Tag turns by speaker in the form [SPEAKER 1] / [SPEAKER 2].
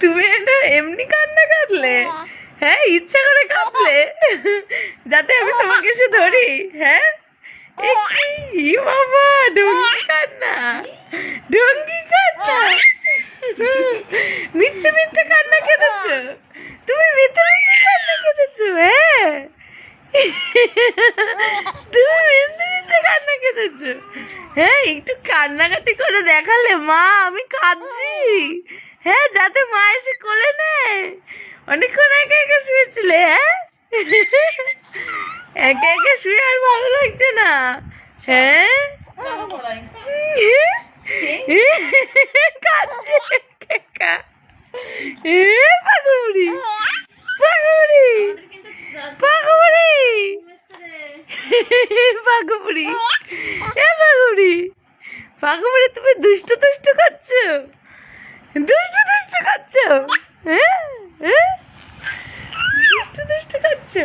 [SPEAKER 1] তুমি এটা এমনি কান্না কাঁদলে? হ্যাঁ, ইচ্ছা করে কাঁদলে যাতে আমি তোমাকে এসে ধরি? হ্যাঁ, এ কি বাবা, ডঙ্গি কান্না, ডঙ্গি কান্না। মিথ্যে মিথ্যে কান্না কেঁদেছো তুমি, মিথ্যে মিথ্যে কান্না কেঁদেছো। হ্যাঁ, তুমি মিথ্যে মিথ্যে কান্না কেঁদেছো। হ্যাঁ, একটু কান্নাকাটি করে দেখালে মা আমি কাঁদছি, হ্যাঁ, যাতে মা এসে কোলে নেয়। অনেকক্ষণ একা একা শুয়েছিলে? হ্যাঁ, একা একা শুয়ে আর ভালো লাগছে না? হ্যাঁ, কাঁদছি একা একা। পাগুড়ি পাগুড়ি পাগুড়ি পাগুড়ি, এ পাগুড়ি পাগুড়ি, তুমি দুষ্টু দুষ্টু করছো, দুষ্টু দুষ্টু করছো। হ্যাঁ, হ্যাঁ, দুষ্টু দুষ্টু করছো।